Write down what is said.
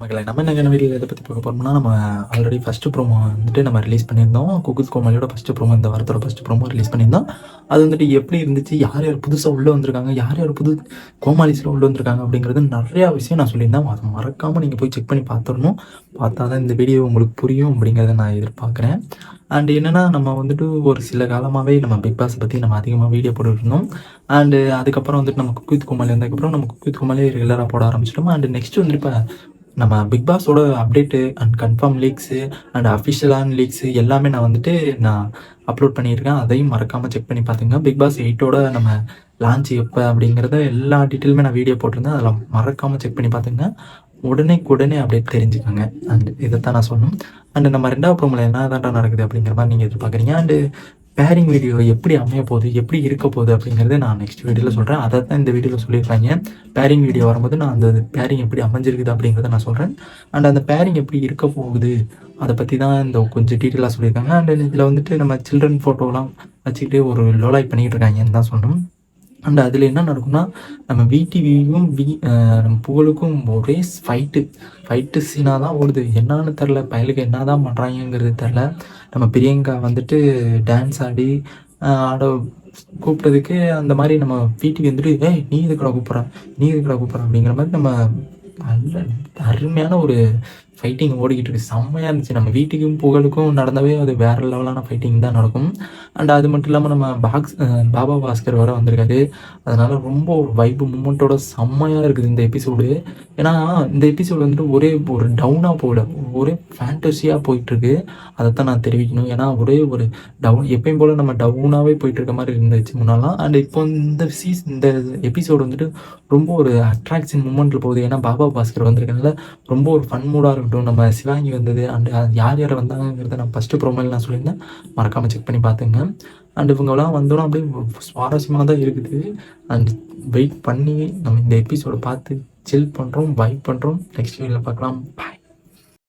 மக்களே நம்ம என்ன வீடியோ எதை பற்றி பார்க்க போகிறோம்னா, நம்ம ஆல்ரெடி ஃபஸ்ட்டு ப்ரோமோ வந்துட்டு நம்ம ரிலீஸ் பண்ணியிருந்தோம். குக் கோமாளியோட ஃபஸ்ட்டு ப்ரோமோ, இந்த வாரத்தோட ஃபஸ்ட்டு ப்ரோமோ ரிலீஸ் பண்ணியிருந்தோம். அது வந்துட்டு எப்படி இருந்துச்சு, யார் யார் புதுசாக உள்ளே வந்திருக்காங்க, யார் யார் புது கோமாளிஸில் உள்ளே வந்திருக்காங்க அப்படிங்கிறது நிறையா விஷயம் நான் சொல்லியிருந்தேன். அதை மறக்காமல் நீங்கள் போய் செக் பண்ணி பார்த்துடணும். பார்த்தா தான் இந்த வீடியோ உங்களுக்கு புரியும் அப்படிங்கிறத நான் எதிர்பார்க்குறேன். அண்ட் என்னென்னா, நம்ம வந்துட்டு ஒரு சில காலமாகவே நம்ம பிக் பாஸை பற்றி நம்ம அதிகமாக வீடியோ போட்டுருந்தோம். அண்டு அதுக்கப்புறம் வந்துட்டு நம்ம குக் வித் கோமாளி வந்ததுக்கப்புறம் நம்ம குக் வித் கோமாளி ரெகுலராக போட ஆரம்பிச்சிட்டோம். அண்டு நெக்ஸ்ட் வந்துட்டு இப்போ நம்ம பிக் பாஸோட update and confirm leaks and அஃபிஷியலான லீக்ஸு எல்லாமே நான் அப்லோட் பண்ணியிருக்கேன். அதையும் மறக்காமல் செக் பண்ணி பார்த்துங்க. பிக் பாஸ் 8ஓட நம்ம லான்ச் எப்போ அப்படிங்கிறத எல்லா டீட்டெயிலுமே நான் வீடியோ போட்டிருந்தேன். அதில் மறக்காமல் செக் பண்ணி பார்த்துங்க. உடனே அப்டேட் தெரிஞ்சுக்கோங்க. அண்ட் இதைத்தான் நான் சொல்லணும். அண்டு நம்ம 2வது ப்ரோமோல என்ன தான்டா நடக்குது அப்படிங்கிற மாதிரி நீங்கள் எதிர்பார்க்குறீங்க. அண்டு பேரிங் வீடியோ எப்படி அமைய போகுது, எப்படி இருக்க போகுது அப்படிங்கிறத நான் நெக்ஸ்ட் வீடியோவில் சொல்கிறேன். அதை தான் இந்த வீடியோவில் சொல்லியிருக்காங்க. பேரிங் வீடியோ வரும்போது நான் அந்த பேரிங் எப்படி அமைஞ்சிருக்குது அப்படிங்கிறத நான் சொல்கிறேன். அண்ட் அந்த பேரிங் எப்படி இருக்க போகுது அதை பற்றி தான் இந்த கொஞ்சம் டீட்டெயிலாக சொல்லியிருக்காங்க. அண்ட் இதில் வந்துட்டு நம்ம சில்ட்ரன் ஃபோட்டோலாம் வச்சுக்கிட்டு ஒரு லோலாய் பண்ணிகிட்டு இருக்காங்கன்னு தான் சொல்லணும். அண்ட் அதில் என்ன நடக்கும்னா, நம்ம விடிவியும் நம்ம புகழுக்கும் ஒரே ஃபைட்டு சீனாக தான் ஓடுது. என்னான்னு தெரில, பயலுக்கு என்ன தான் பண்ணுறாங்கங்கிறது தெரில. நம்ம பிரியங்கா வந்துட்டு டான்ஸ் ஆடி ஆட கூப்பிட்டதுக்கு அந்த மாதிரி நம்ம வீட்டுக்கு வந்துட்டு நீ எதுக்குடா கூப்பிட்ற அப்படிங்கிற மாதிரி நம்ம நல்ல அருமையான ஒரு ஃபைட்டிங் ஓடிக்கிட்டு இருக்குது. செம்மையாக இருந்துச்சு. நம்ம வீட்டுக்கும் புகழுக்கும் நடந்தவே அது வேறு லெவலான ஃபைட்டிங் தான் நடக்கும். அண்ட் அது மட்டும் இல்லாமல் நம்ம பாபா பாஸ்கர் வர வந்திருக்காரு. அதனால் ரொம்ப ஒரு வைப்பு மூமெண்ட்டோட செம்மையாக இருக்குது இந்த எபிசோடு. ஏன்னா இந்த எபிசோடு வந்துட்டு ஒரே ஒரு டவுனாக போகல, ஒரே ஃபேண்டஸியாக போயிட்டுருக்கு. அதைத்தான் நான் தெரிவிக்கணும். ஏன்னா ஒரே ஒரு டவுன் எப்பயும் போல் நம்ம டவுனாகவே போயிட்டுருக்க மாதிரி இருந்துச்சு முன்னாலாம். அண்ட் இப்போ இந்த எபிசோடு வந்துட்டு ரொம்ப ஒரு அட்ராக்ஷன் மூமெண்ட்டில் போகுது. ஏன்னா பாபா பாஸ்கர் வந்திருக்கனால ரொம்ப ஒரு ஃபன் மூடாக இருக்கட்டும். நம்ம சிவாங்கி வந்தது அண்ட் யார் வந்தாங்கிறத நான் ஃபஸ்ட்டு ப்ரோமோவில் நான் சொல்லியிருந்தேன். மறக்காமல் செக் பண்ணி பார்த்துங்க. அண்ட் இவங்கெல்லாம் வந்தோன்னா அப்படியே சுவாரஸ்யமாக தான் இருக்குது. அண்ட் வெயிட் பண்ணி நம்ம இந்த எபிசோடை பார்த்து சில் பண்ணுறோம், வைப் பண்ணுறோம். நெக்ஸ்ட் வீடியோவில் பார்க்கலாம். பாய்.